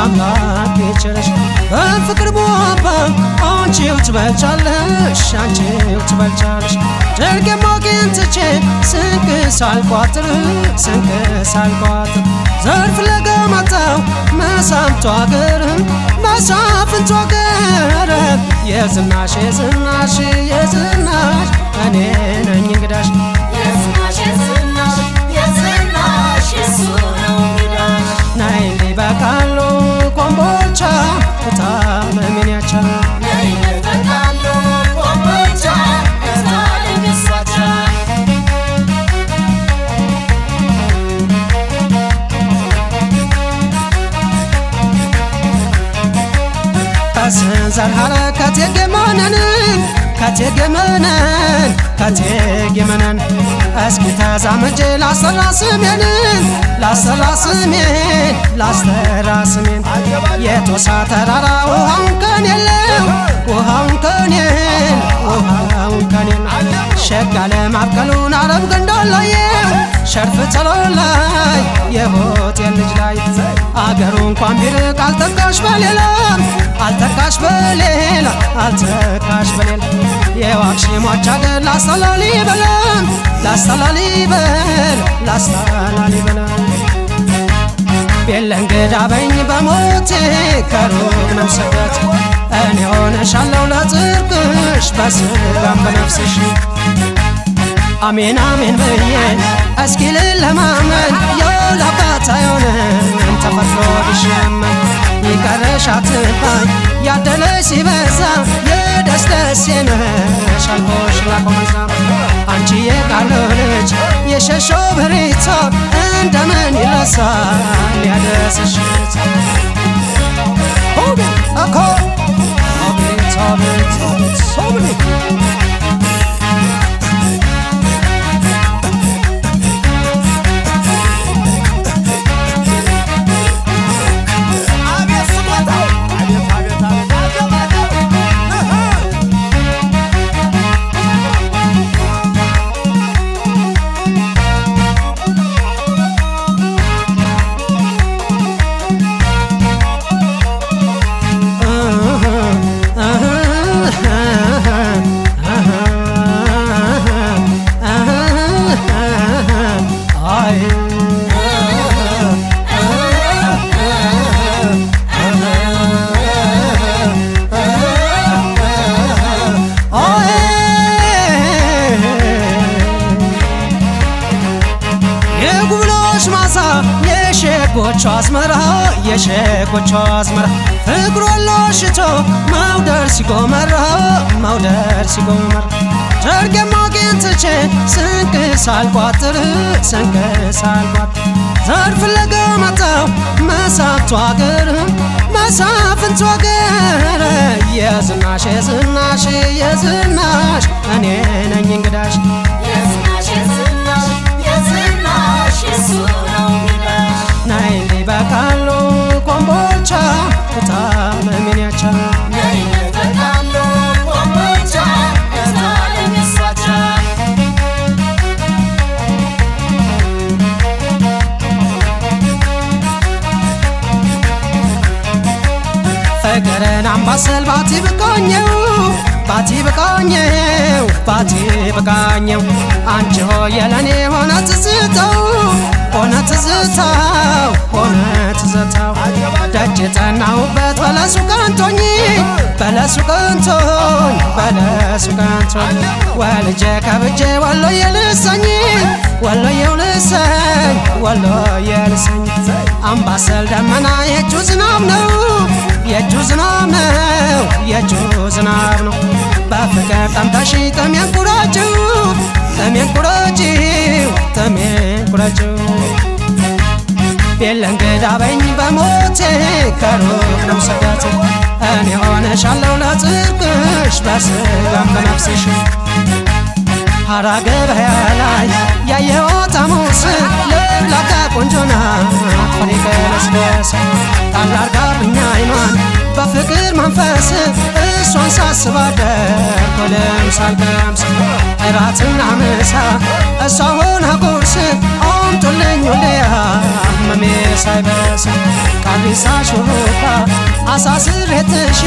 አምላኬ ቸርሽ በፍቅር ቧባ አንቺው ትበልጫለሽ አንቺው ትበልጫለሽ ደርቄ ሞቄን ትቼ ስንቅ ሳልቋጥር ዘርፍ ለገመታው መሳፍንቱ አገር የዝናሽ እኔ ነኝ እንግዳሽ የዝናሽ እሱ ነው እንግዳሽ ናይልኝ በቃሉ ኮምቦልቻ እታመሜን ያቻል ነይነት በቃሉ ኮምቦልቻ እታለኝ እሷቻ ከስንዘር ሐረከት ከቴጌመነን እስኪ ተዛመጄ ላሰራ ስሜን የቶሳ ተራራ ውሃውን ከኔል ሸጋ ለማብቀሉን አረብ ገንዳላየው ሸርፍ ጸሎላይ የሆቴል ልጅ ላይ አገሩ እንኳን ቢርቅ አልተካሽ በሌላ የዋክሽ ሟች አገር ላስተላሊበል ቤለ እንግዳ በኝ በሞቴ ከሩቅ ነው ስደት እኔ ሆነሻለሁ ለጽድቅሽ በስጋም በነፍስሽ አሜን ብዬ እስኪ ልለማመን የወላባት አይሆንም ተፈጥሮ ቢሸመን ይቀረሽ አትባይ ያደለሽ ሲበዛ የደስደስ ነሽ አልኮሽ ላቆመዛ አንቺ የቃሉ ልጅ የሸሾ ብሪቶ እንደምን ይረሳል ያደስሽ እኮ የሸጎቿ አዝመራ ፍቅር ወሎ ሽቶ መውደር ሲጎመራ ደርቄ ሞቄን ትቼ ስንቅ ሳልቋጥር ዘርፍ ለገመታው መሳፍንቱ አገር የዝናሽ እኔ ነኝ እንግዳሽ የዝናሽ እሱ ነው እንግዳሽ ናይልኝ በቃሉ ኮምቦልቻ እታመሜን ያቻል ነይነት በቃሉ ኮምቦልቻ እታለኝ እሷቻ ፍቅርን አምባሰል ባቲ በቃኘው አንቺ ሆይ የለኔ ሆነ ትዝታው ደጅ ጠናሁበት በለሱ በለሱ ቀንቶኝ በለሱ ቀንቶኝ ወልጄ ከብጄ ወሎዬ ልሰኝ ወሎዬው ልሰኝ ወሎዬ ልሰኝ አምባሰል ደመና የእጁ ዝናብ ነው የእጁ ዝናብ ነው የእጁ ዝናብ ነው በፍቅር ጠምተሽ ጥሜን ቁረጪው ጥሜን ቁረጪው ጥሜን ቁረጪው ቤለ እንግዳ በኝ በሞቴ ከሩቅ ነው ስጋቴ እኔ ሆነሻለሁ ለጽድቅሽ በስጋም በነፍስሽ ሐራ ገበያ ላይ ያየሁት ሐሙስ ለብላካ ቆንጆ ናት ፍሬ ቀለስለስ ጣል አርጋብኝ ዓይኗን በፍቅር መንፈስ እሷን ሳስባት ኮለም ሳልቀምስ እራትና ምሳ እሷ ሆና ቁርስ አምጡልኝ ወልያ ህመሜ ሳይበስ ቃሊሳ ሹሩባ አሳስሬትሽ